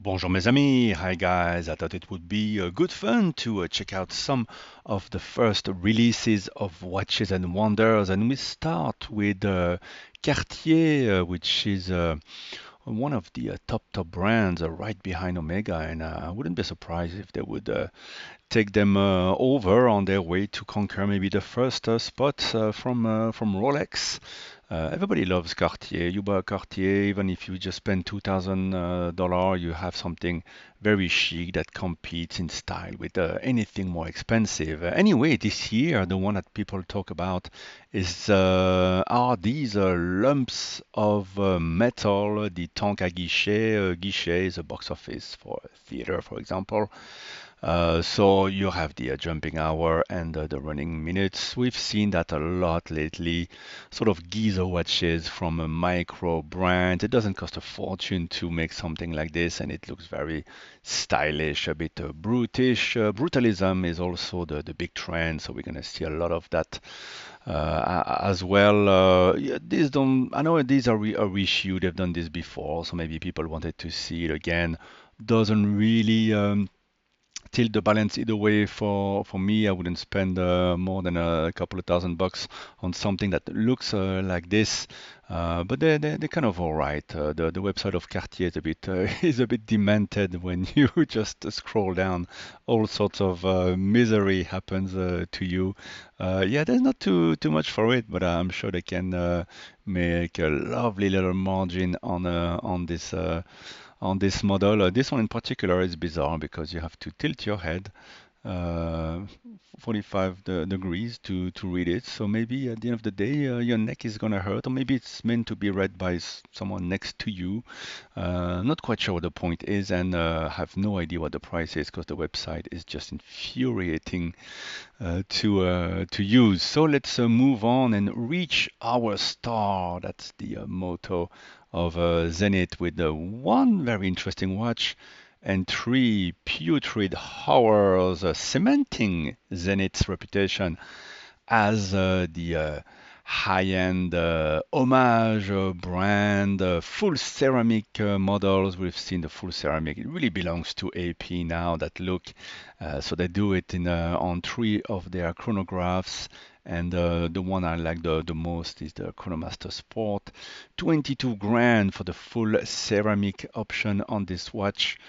Bonjour mes amis, hi guys. I thought it would be good fun to check out some of the first releases of Watches and Wonders, and we start with Cartier, which is one of the top brands right behind Omega, and I wouldn't be surprised if they would take them over on their way to conquer maybe the first spot from Rolex. Everybody loves Cartier. You buy a Cartier, even if you just spend $2,000, you have something very chic that competes in style with anything more expensive. Anyway, this year, the one that people talk about is are these lumps of metal, the tank à guichet. Guichet is a box office for a theater, for example. So you have the jumping hour and the running minutes. We've seen that a lot lately. Sort of geezer watches from a micro brand. It doesn't cost a fortune to make something like this, and it looks very stylish, a bit brutish. Brutalism is also the big trend, so we're gonna see a lot of that as well. Yeah, these don't. I know these are a reissue. They've done this before, so maybe people wanted to see it again. Doesn't really. Tilt the balance either way for me. I wouldn't spend more than a couple of $1,000 on something that looks like this. But they're kind of all right. The website of Cartier is a bit is a bit demented when you just scroll down. All sorts of misery happens to you. Yeah, there's not too much for it, but I'm sure they can make a lovely little margin on this model. This one in particular is bizarre because you have to tilt your head uh, 45 degrees to read it. So maybe at the end of the day, your neck is gonna hurt, or maybe it's meant to be read by someone next to you. Not quite sure what the point is, and have no idea what the price is because the website is just infuriating to use. So let's move on and reach our star. That's the motto of Zenith with one very interesting watch and three putrid hours, cementing Zenith's reputation as the high-end homage brand, full ceramic models. We've seen the full ceramic. It really belongs to AP now, that look. So they do it on three of their chronographs. And the one I like the most is the Chronomaster Sport. 22 grand for the full ceramic option on this watch.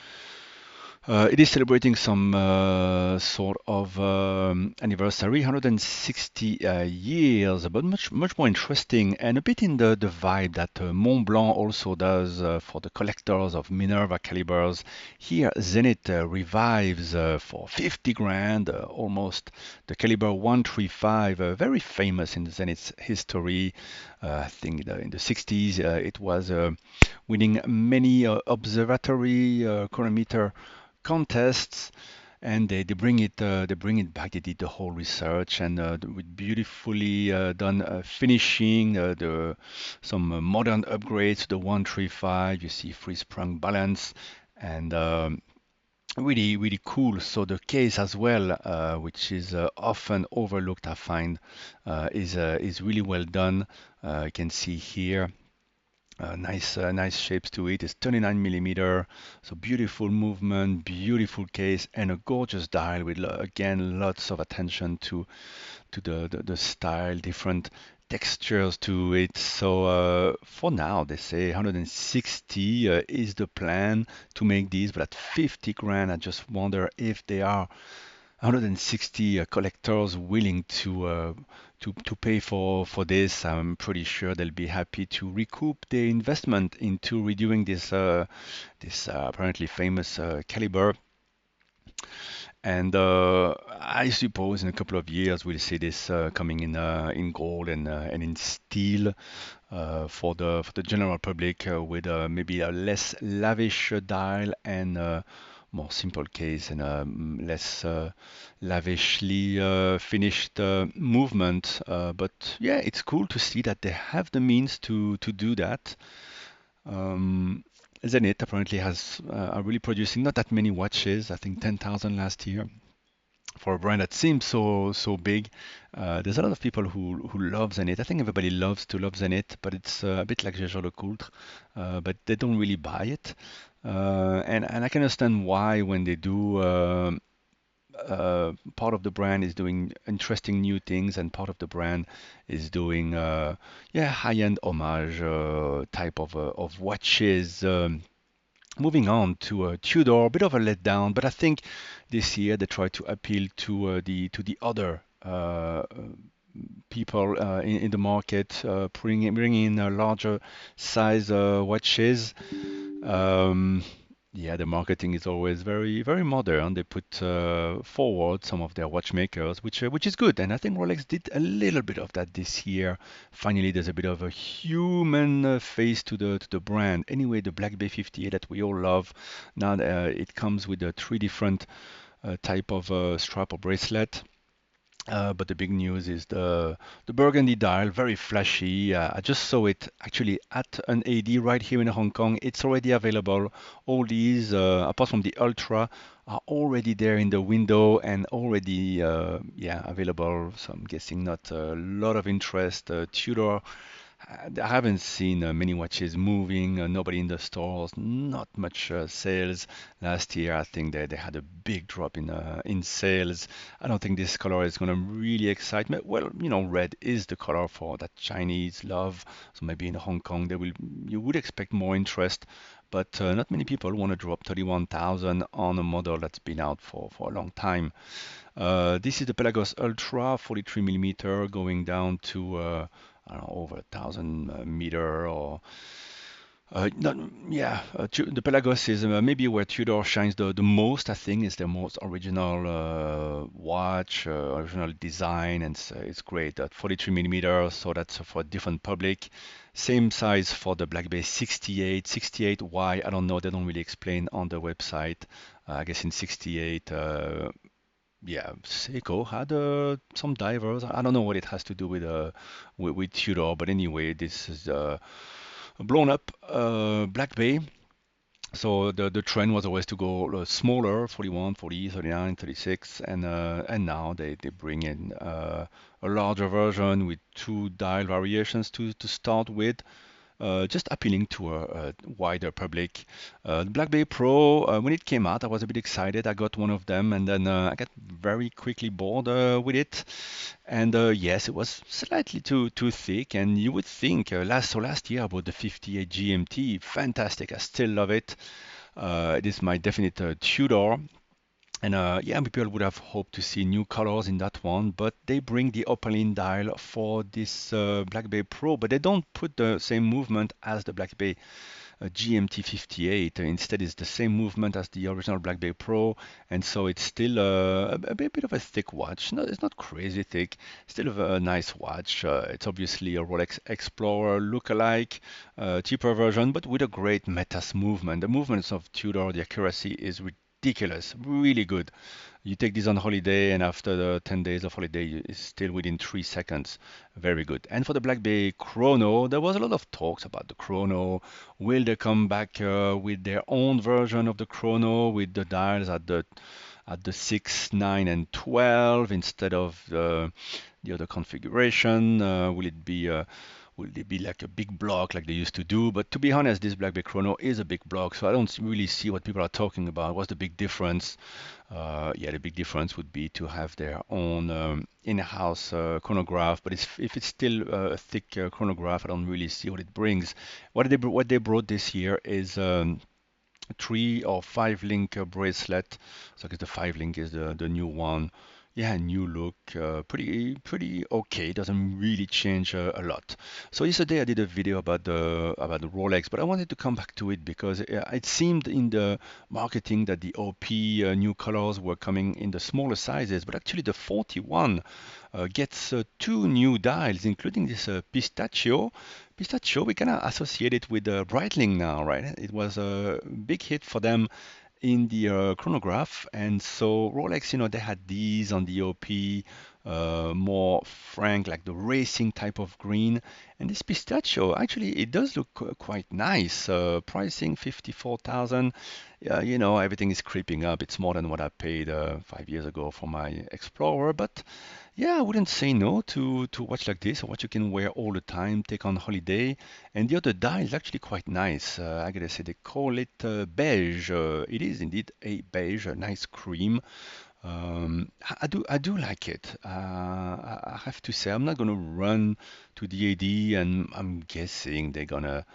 It is celebrating some sort of anniversary, 160 years, but much more interesting and a bit in the vibe that Mont Blanc also does for the collectors of Minerva calibers. Here, Zenith revives for 50 grand, almost the caliber 135, very famous in Zenith's history. I think in the 60s it was winning many observatory chronometer contests, and they bring it back. They did the whole research and with beautifully done finishing, the some modern upgrades to the 135. You see free sprung balance and really cool. So the case as well, which is often overlooked, I find, is really well done. You can see here. Nice shapes to it. It's 29 millimeter, so beautiful movement, beautiful case, and a gorgeous dial with again lots of attention to the style, different textures to it. So for now, they say 160 is the plan to make these, but at 50 grand, I just wonder if they are 160 collectors willing to pay for this. I'm pretty sure they'll be happy to recoup their investment into redoing this apparently famous caliber. And I suppose in a couple of years we'll see this coming in gold and in steel for the general public with maybe a less lavish dial and more simple case and less lavishly finished movement. But yeah, it's cool to see that they have the means to do that. Um, Zenith apparently are really producing not that many watches. I think 10,000 last year for a brand that seems so big. There's a lot of people who love Zenith. I think everybody loves to love Zenith, but it's a bit like Jaeger LeCoultre, but they don't really buy it. And I can understand why when they do part of the brand is doing interesting new things, and part of the brand is doing yeah, high-end homage type of watches. Moving on to Tudor, a bit of a letdown, but I think this year they try to appeal to the other people in the market, bringing in larger size watches. Um, yeah, the marketing is always very modern. They put forward some of their watchmakers, which is good. And I think Rolex did a little bit of that this year. Finally, there's a bit of a human face to the brand. Anyway, the Black Bay 58 that we all love. Now it comes with three different type of strap or bracelet. But the big news is the burgundy dial, very flashy. I just saw it actually at an AD right here in Hong Kong. It's already available. All these, apart from the Ultra, are already there in the window and already, yeah, available. So I'm guessing not a lot of interest. Tudor, I haven't seen many watches moving, nobody in the stores, not much sales. Last year, I think they had a big drop in sales. I don't think this color is going to really excite me. Well, you know, red is the color for that Chinese love. So maybe in Hong Kong, you would expect more interest, but not many people want to drop 31,000 on a model that's been out for a long time. This is the Pelagos Ultra 43 millimeter going down to I don't know, over 1,000 meter or not, yeah, the Pelagos is maybe where Tudor shines the most. I think is their most original watch, original design, and it's great at 43 millimeters. So that's for a different public. Same size for the Black Bay 68. 68, why? I don't know. They don't really explain on the website. I guess in 68. Yeah, Seiko had some divers. I don't know what it has to do with Tudor, but anyway, this is a blown up Black Bay. So the trend was always to go smaller, 41, 40, 39, 36, and now they bring in a larger version with two dial variations to start with, just appealing to a wider public. The Black Bay Pro, when it came out, I was a bit excited. I got one of them, and then I got very quickly bored with it. And yes, it was slightly too thick. And you would think last year I bought the 58 GMT, fantastic. I still love it. It is my definite Tudor. And yeah, people would have hoped to see new colors in that one, but they bring the opaline dial for this Black Bay Pro, but they don't put the same movement as the Black Bay GMT 58. Instead, it's the same movement as the original Black Bay Pro, and so it's still bit of a thick watch. No, it's not crazy thick, still a nice watch. It's obviously a Rolex Explorer look-alike, cheaper version, but with a great METAS movement. The movements of Tudor, the accuracy is ridiculous, really good. You take this on holiday, and after the 10 days of holiday, it's still within 3 seconds. Very good. And for the Black Bay Chrono, there was a lot of talks about the Chrono. Will they come back with their own version of the Chrono with the dials at the 6, 9, and 12 instead of the other configuration? Will it be like a big block like they used to do? But to be honest, this Black Bay Chrono is a big block, so I don't really see what people are talking about. What's the big difference? Yeah, the big difference would be to have their own in-house chronograph. But if it's still a thick chronograph, I don't really see what it brings. What they brought this year is 3 or 5 link bracelet. So I guess the 5 link is the new one. Yeah, new look, pretty okay. Doesn't really change a lot. So yesterday I did a video about the Rolex, but I wanted to come back to it because it seemed in the marketing that the OP new colors were coming in the smaller sizes, but actually the 41 gets two new dials, including this pistachio. Pistachio, we kind of associate it with Breitling now, right? It was a big hit for them in the chronograph, and so Rolex, they had these on the OP, more frank, like the racing type of green, and this pistachio, actually, it does look quite nice. Pricing 54,000. Yeah, everything is creeping up. It's more than what I paid 5 years ago for my Explorer, but Yeah, I wouldn't say no to watch like this, a watch you can wear all the time, take on holiday. And the other dial is actually quite nice. I gotta say, they call it beige. It is indeed a beige, a nice cream. I do like it. I have to say, I'm not gonna run to the AD, and I'm guessing they're gonna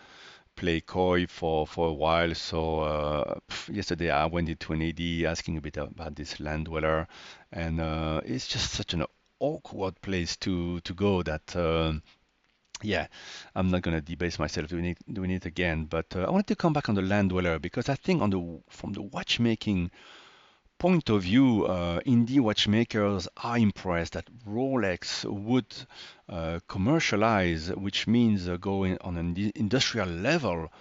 play coy for a while. So yesterday I went into an AD asking a bit about this land dweller, and it's just such an awkward place to go that yeah, I'm not gonna debase myself doing it again. But I wanted to come back on the land dweller because I think from the watchmaking point of view, indie watchmakers are impressed that Rolex would commercialize, which means going on an industrial level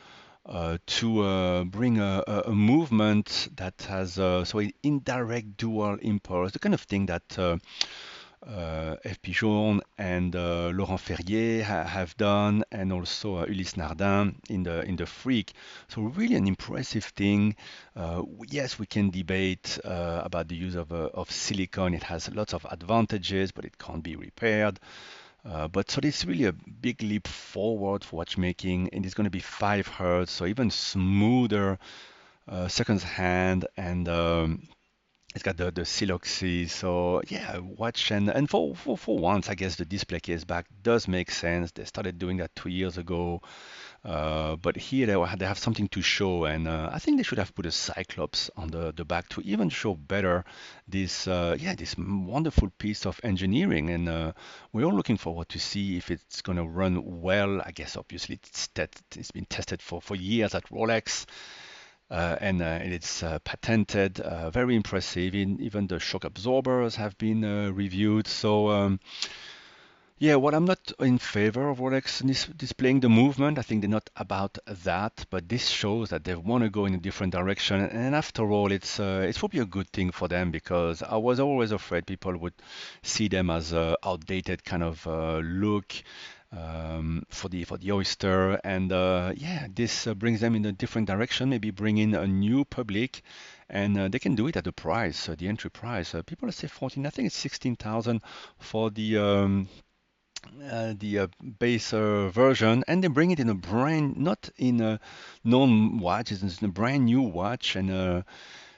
to bring a movement that has so an indirect dual impulse, the kind of thing that F. Pigeon and Laurent Ferrier have done, and also Ulysse Nardin in the Freak. So really an impressive thing. Yes, we can debate about the use of silicon. It has lots of advantages, but it can't be repaired. But so it's really a big leap forward for watchmaking, and it's going to be 5 hertz, so even smoother seconds hand, and it's got the Siloxy. So yeah, watch and for once, I guess the display case back does make sense. They started doing that 2 years ago, but here they have something to show, and I think they should have put a Cyclops on the back to even show better this yeah, this wonderful piece of engineering. And we're all looking forward to see if it's going to run well. I guess obviously it's been tested for years at Rolex. And it's patented, very impressive. Even the shock absorbers have been reviewed. So yeah, well, I'm not in favor of Rolex displaying the movement. I think they're not about that, but this shows that they want to go in a different direction. And after all, it's probably a good thing for them because I was always afraid people would see them as a outdated kind of look for the oyster. And yeah, this brings them in a different direction. Maybe bring in a new public, and they can do it at the price, the entry price. People say 14. I think it's 16,000 for the base version, and they bring it in a brand, not in a known watch, it's in a brand new watch, and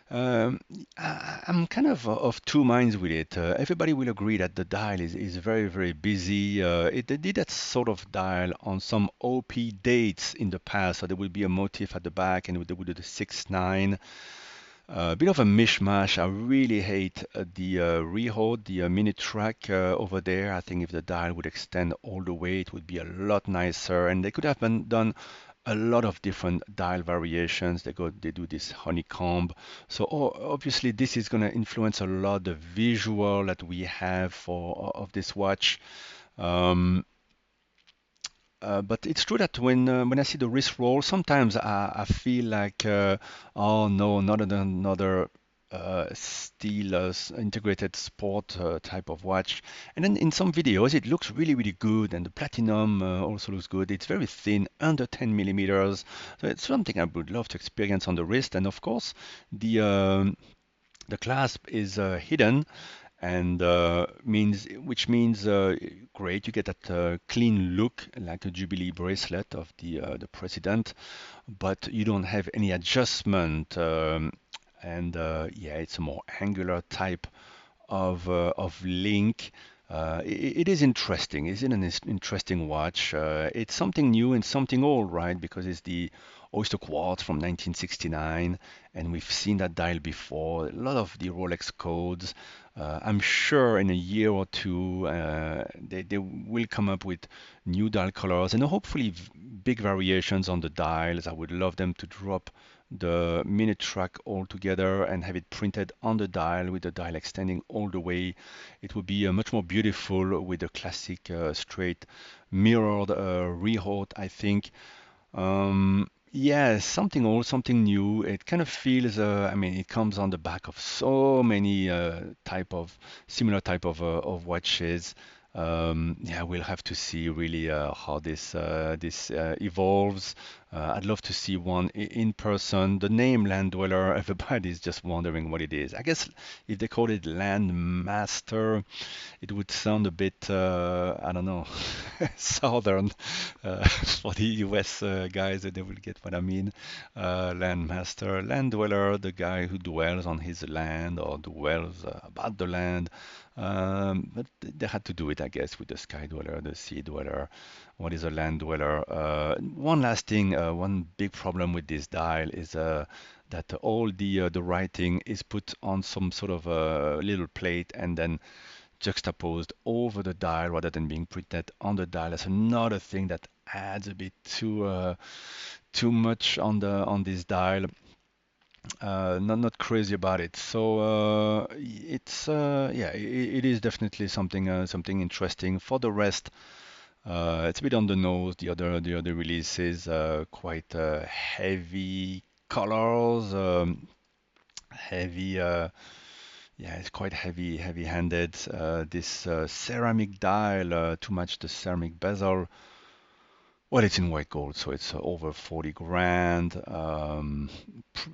um, I'm kind of two minds with it. Everybody will agree that the dial is very, very busy. They did that sort of dial on some OP dates in the past, so there would be a motif at the back, and they would do the 6-9. A bit of a mishmash. I really hate the rehold, the minute track over there. I think if the dial would extend all the way, it would be a lot nicer. And they could have done a lot of different dial variations. They do this honeycomb. So obviously this is going to influence a lot the visual that we have of this watch. Um, but it's true that when I see the wrist roll, sometimes I feel like, oh no, not another steel integrated sport type of watch. And then in some videos, it looks really, really good, and the platinum also looks good. It's very thin, under 10 millimeters. So it's something I would love to experience on the wrist. And of course, the clasp is hidden, and which means great. You get that clean look like a Jubilee bracelet of the president, but you don't have any adjustment. And yeah, it's a more angular type of link. It is interesting. It's an interesting watch. It's something new and something old, right? Because it's the Oyster Quartz from 1969, and we've seen that dial before. A lot of the Rolex codes. I'm sure in a year or two they will come up with new dial colors and hopefully big variations on the dials. I would love them to drop the minute track altogether and have it printed on the dial with the dial extending all the way. It would be much more beautiful with the classic straight mirrored rehaut, I think. Yeah, something old, something new. It kind of feels, I mean, it comes on the back of so many similar type of watches. Yeah, we'll have to see really how this evolves. I'd love to see one in person. The name Land Dweller, everybody's just wondering what it is. I guess if they call it Land Master, it would sound a bit, I don't know, southern for the US guys, they will get what I mean. Land Master, Land Dweller, the guy who dwells on his land or dwells about the land. But they had to do it, I guess, with the Sky Dweller, the Sea Dweller. What is a Land Dweller? One last thing, one big problem with this dial is that all the writing is put on some sort of a little plate and then juxtaposed over the dial rather than being printed on the dial. That's another thing that adds a bit too much on this dial. Not crazy about it. So it's yeah, it is definitely something interesting. For the rest, it's a bit on the nose. The other releases quite heavy colors, heavy. Yeah, it's quite heavy-handed. This ceramic dial to match the ceramic bezel. Well, it's in white gold, so it's over 40 grand.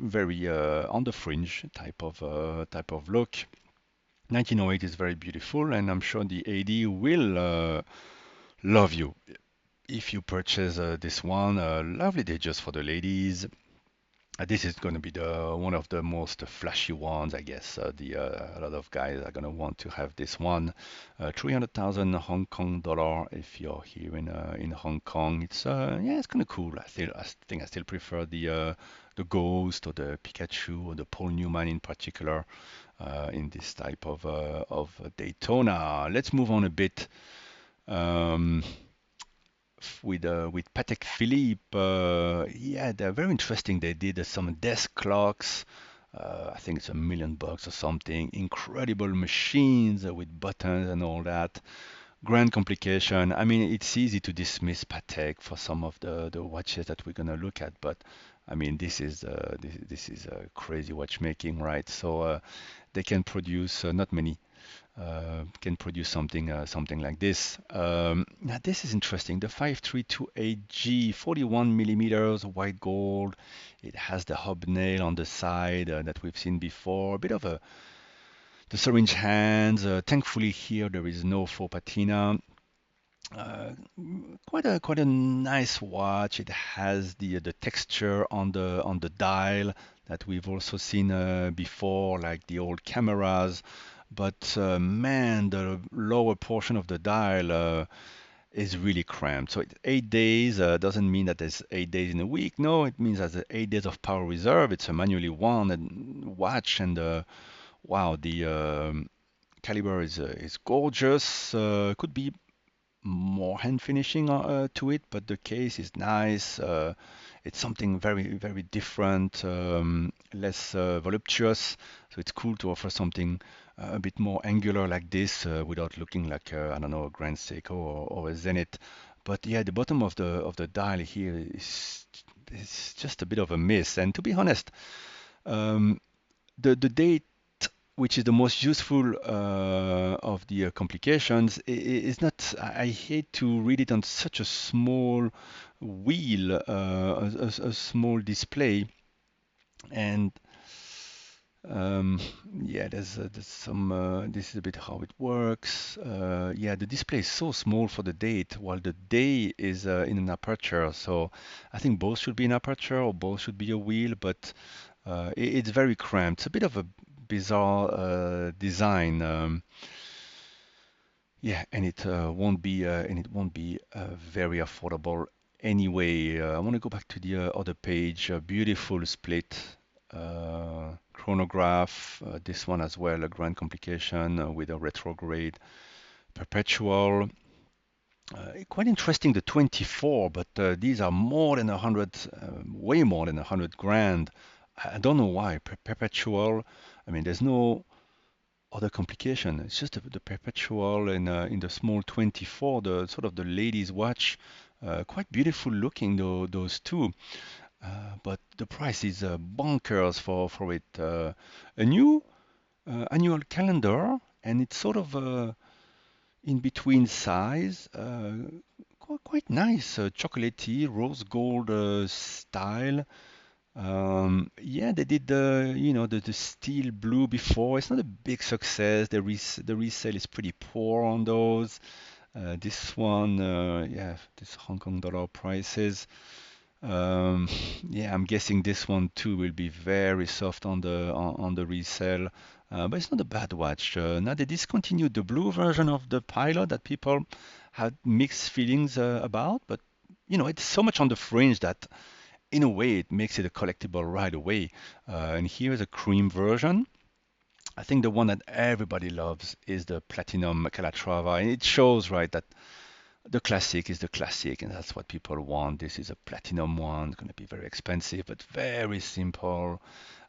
Very on the fringe type of look. 1908 is very beautiful, and I'm sure the AD will love you if you purchase this one. Lovely day just for the ladies. This is going to be the one of the most flashy ones, I guess. A lot of guys are going to want to have this one. 300,000 Hong Kong dollar if you're here in Hong Kong. It's yeah, it's kind of cool. I think I still prefer the Ghost or the Pikachu or the Paul Newman in particular in this type of Daytona. Let's move on a bit. Um, with Patek Philippe. Yeah, they're very interesting. They did some desk clocks. I think it's $1 million or something. Incredible machines with buttons and all that. Grand complication. I mean, it's easy to dismiss Patek for some of the watches that we're gonna look at, but I mean, this is crazy watchmaking, right? So they can produce not many can produce something like this. Now this is interesting. The 5328G, 41 millimeters, white gold. It has the hobnail on the side that we've seen before. A bit of the syringe hands. Thankfully here there is no faux patina. Uh, quite a nice watch. It has the texture on the dial that we've also seen before, like the old cameras. But man, the lower portion of the dial is really cramped. So 8 days doesn't mean that there's 8 days in a week. No, it means that there's 8 days of power reserve. It's a manually wound and watch, and wow, the caliber is gorgeous. Could be more hand finishing to it, but the case is nice. It's something very different, less voluptuous. So it's cool to offer something a bit more angular like this without looking like I don't know, a Grand Seiko or a Zenith. But yeah, the bottom of the dial here is just a bit of a miss. And to be honest, um, the date, which is the most useful of the complications, is not. I hate to read it on such a small wheel, a small display, and um, yeah, there's some. This is a bit how it works. Yeah, the display is so small for the date, while the day is in an aperture. So I think both should be an aperture or both should be a wheel, but it's very cramped. It's a bit of a bizarre design. Yeah, and it won't be very affordable anyway. I want to go back to the other page. Beautiful split chronograph. This one as well, a grand complication with a retrograde perpetual. Quite interesting, the 24, but these are more than 100, way more than 100 grand. I don't know why. Perpetual. I mean, there's no other complication. It's just the perpetual in the small 24, the sort of the ladies' watch. Quite beautiful looking, though, those two. But the price is bonkers for it. A new annual calendar, and it's sort of in between size. quite nice, chocolatey, rose gold style. Yeah, they did the steel blue before. It's not a big success. The resale is pretty poor on those. This one, yeah, this Hong Kong dollar prices. Um, yeah, I'm guessing this one too will be very soft on the resale, but it's not a bad watch. Now they discontinued the blue version of the Pilot that people had mixed feelings about, but it's so much on the fringe that in a way it makes it a collectible right away. And here is a cream version. I think the one that everybody loves is the Platinum Calatrava, and it shows right that the classic is the classic, and that's what people want. This is a platinum one. It's going to be very expensive, but very simple.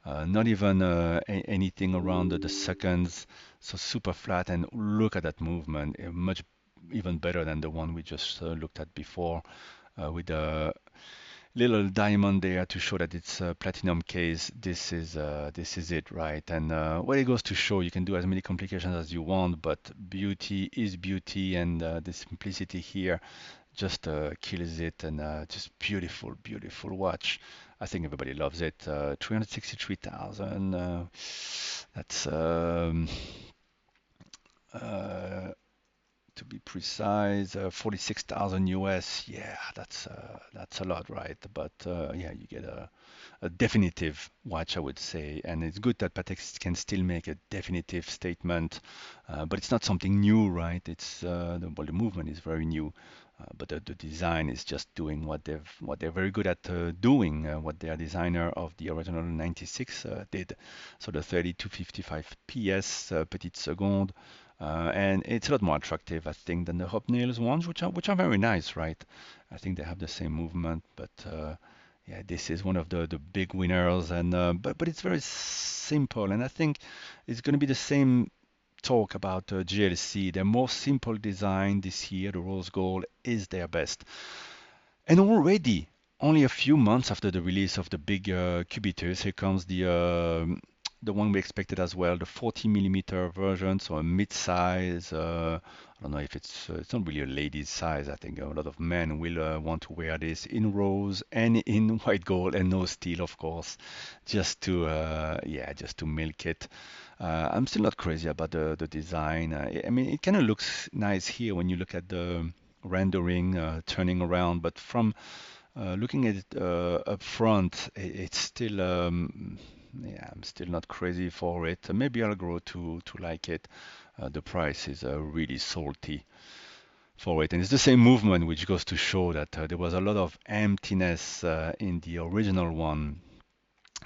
Not even anything around the seconds. So super flat, and look at that movement. Much even better than the one we just looked at before, with the little diamond there to show that it's a platinum case. This is it, right? And well, it goes to show you can do as many complications as you want, but beauty is beauty, and the simplicity here just kills it, and just beautiful, beautiful watch. I think everybody loves it. 363,000. That's uh, to be precise, 46,000 US. Yeah, that's a lot, right? But yeah, you get a definitive watch, I would say, and it's good that Patek can still make a definitive statement, but it's not something new, right? It's well, the movement is very new, but the design is just doing what they're very good at doing, what their designer of the original 96 did. So the 3255 PS Petite Seconde. And it's a lot more attractive, I think, than the hobnails ones, which are very nice, right? I think they have the same movement, but yeah, this is one of the big winners, and but it's very simple, and I think it's going to be the same talk about GLC. Their more simple design this year, the rose gold, is their best. And already, only a few months after the release of the big Cubitus, here comes the one we expected as well, the 40 millimeter version, so a mid-size. I don't know if it's not really a ladies' size. I think a lot of men will want to wear this in rose and in white gold and no steel, of course, just to yeah, just to milk it. I'm still not crazy about the design. I mean, it kind of looks nice here when you look at the rendering turning around, but from looking at it up front, it's still yeah, I'm still not crazy for it. Maybe I'll grow to like it. The price is really salty for it, and it's the same movement, which goes to show that there was a lot of emptiness in the original one.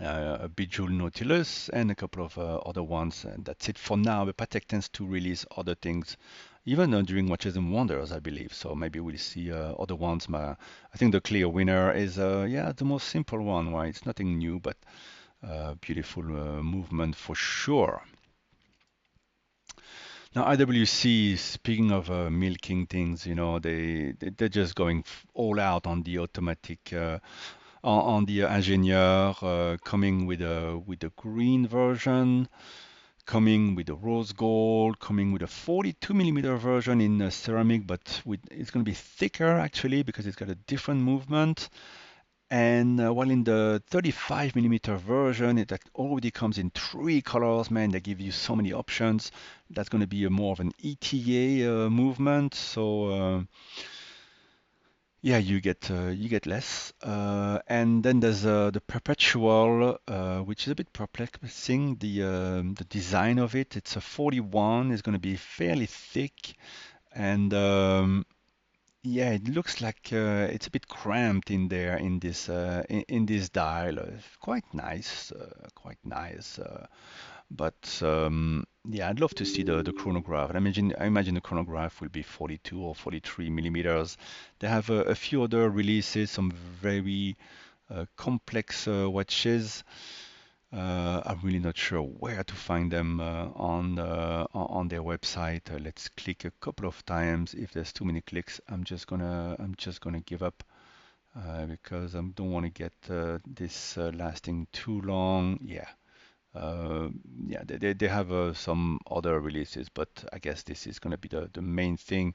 A Bejeweled Nautilus and a couple of other ones, and that's it for now. But Patek tends to release other things, even during Watches and Wonders, I believe. So maybe we'll see other ones. I think the clear winner is, yeah, the most simple one, right? It's nothing new, but beautiful movement for sure. Now, IWC, speaking of milking things, they're just going all out on the automatic, on the Ingénieur, coming with a green version, coming with a rose gold, coming with a 42 millimeter version in ceramic, but it's going to be thicker actually because it's got a different movement. And while in the 35 millimeter version, it already comes in three colors. Man, they give you so many options. That's going to be a more of an ETA movement. So yeah, you get less. And then there's the perpetual, which is a bit perplexing. The design of it. It's a 41. It's going to be fairly thick, and yeah, it looks like it's a bit cramped in there in this dial. Quite nice, quite nice. But yeah, I'd love to see the chronograph. I imagine the chronograph will be 42 or 43 millimeters. They have a few other releases, some very complex watches. I'm really not sure where to find them on their website. Let's click a couple of times. If there's too many clicks, I'm just gonna give up because I don't want to get this lasting too long. Yeah. Yeah, they have some other releases, but I guess this is going to be the main thing.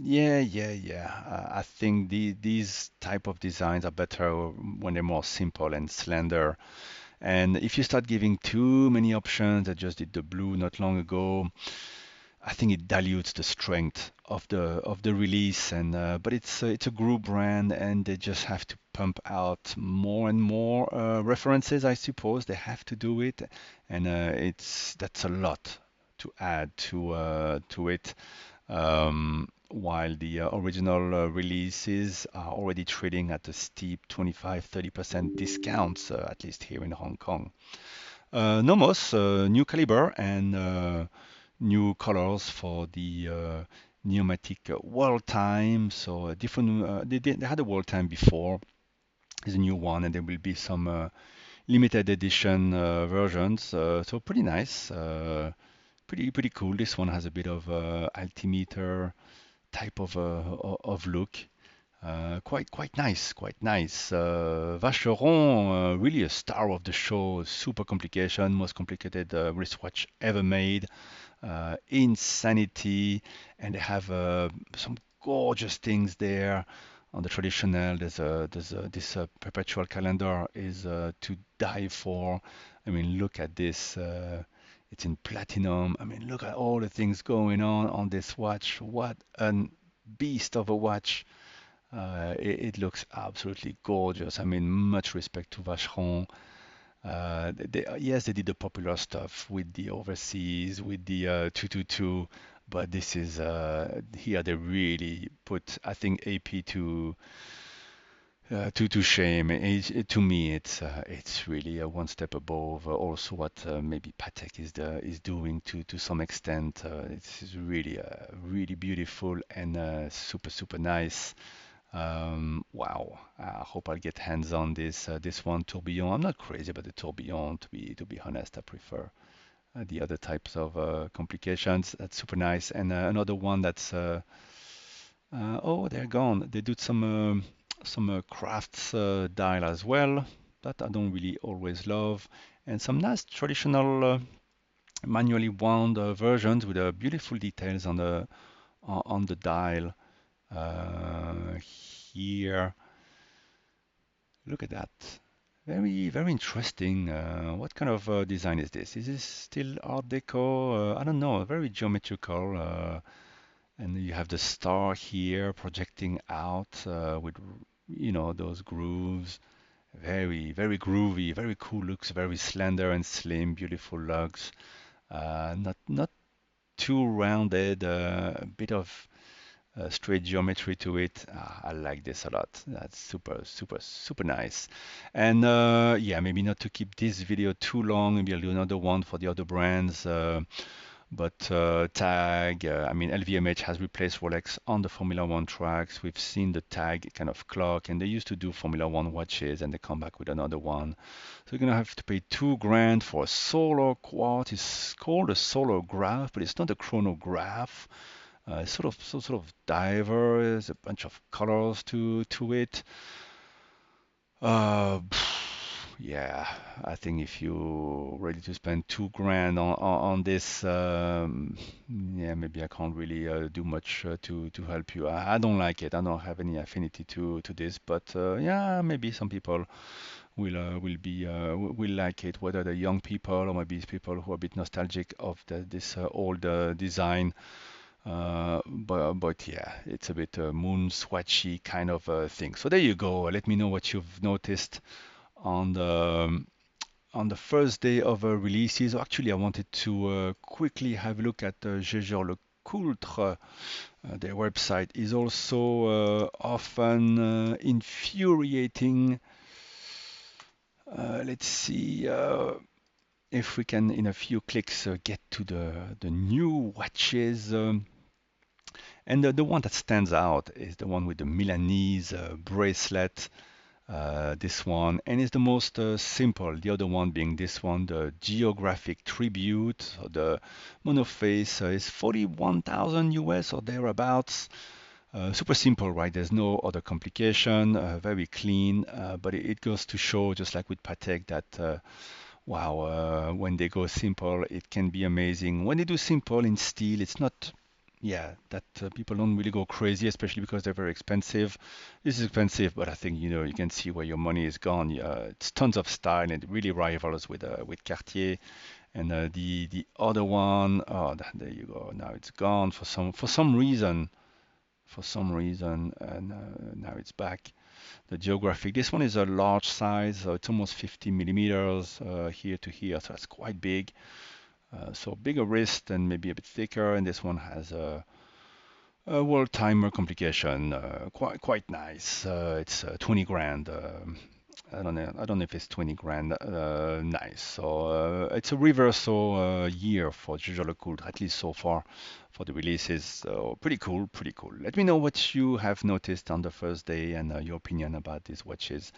Yeah. I think these type of designs are better when they're more simple and slender. And if you start giving too many options, I just did the blue not long ago, I think it dilutes the strength of the release. And but it's a group brand, and they just have to pump out more and more references. I suppose they have to do it, and it's that's a lot to add to it. While the original releases are already trading at a steep 25-30% discounts, at least here in Hong Kong. Nomos, new caliber and new colors for the pneumatic world time. So different. They had a world time before. There's a new one, and there will be some limited edition versions. So pretty nice. Pretty cool. This one has a bit of altimeter type of look. Quite nice, quite nice. Vacheron, really a star of the show. Super complication, most complicated wristwatch ever made. Insanity, and they have some gorgeous things there. On the traditional, there's this perpetual calendar is to die for. I mean, look at this. It's in platinum. I mean, look at all the things going on this watch. What a beast of a watch. It looks absolutely gorgeous. I mean, much respect to Vacheron. Yes, they did the popular stuff with the overseas, with the 222, but this is here they really put, I think, AP to shame. To me, it's really one step above also what maybe Patek is doing to some extent. It's really really beautiful and super nice. Wow. I hope I'll get hands on this one tourbillon. I'm not crazy about the tourbillon to be honest. I prefer the other types of complications. That's super nice. And another one that's oh, they're gone. They did some crafts dial as well that I don't really always love, and some nice traditional manually wound versions with beautiful details on the dial. Here, look at that. Very interesting. What kind of design is this? Is this still Art Deco? I don't know. Very geometrical. And you have the star here projecting out with, those grooves. Very groovy, very cool looks, very slender and slim, beautiful lugs. Not too rounded, a bit of straight geometry to it. I like this a lot. That's super nice. And yeah, maybe not to keep this video too long. Maybe I'll do another one for the other brands. But Tag, I mean, LVMH has replaced Rolex on the Formula One tracks. We've seen the Tag kind of clock, and they used to do Formula One watches, and they come back with another one. So you're gonna have to pay 2 grand for a solar quart. It's called a solar graph, but it's not a chronograph. Sort of diverse, a bunch of colors to it. Uh, yeah, I think if you're ready to spend 2 grand on this, yeah, maybe I can't really do much to help you. I don't like it. I don't have any affinity to this, but yeah, maybe some people will like it, whether they're young people or maybe it's people who are a bit nostalgic of this old design. But yeah, it's a bit moon swatchy kind of thing. So there you go. Let me know what you've noticed on the first day of releases. Actually, I wanted to quickly have a look at Jaeger LeCoultre. Their website is also often infuriating. Let's see if we can, in a few clicks, get to the new watches. And the one that stands out is the one with the Milanese bracelet. This one, and it's the most simple. The other one being this one, the Geographic Tribute. So the monoface is 41,000 US or thereabouts. Super simple, right? There's no other complication. Very clean, but it goes to show, just like with Patek, that wow, when they go simple, it can be amazing. When they do simple in steel, it's not yeah, that people don't really go crazy, especially because they're very expensive. This is expensive, but I think you can see where your money is gone. Yeah, it's tons of style and it really rivals with Cartier. And the other one, oh, there you go. Now it's gone for some reason. For some reason, and now it's back. The geographic. This one is a large size, so it's almost 50 millimeters here to here, so that's quite big. So bigger wrist and maybe a bit thicker, and this one has a world timer complication, quite nice. It's 20 grand. I don't know if it's 20 grand. Nice. So it's a reversal year for Jaeger-LeCoultre, at least so far for the releases. So pretty cool, pretty cool. Let me know what you have noticed on the first day and your opinion about these watches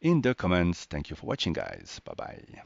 in the comments. Thank you for watching, guys. Bye bye.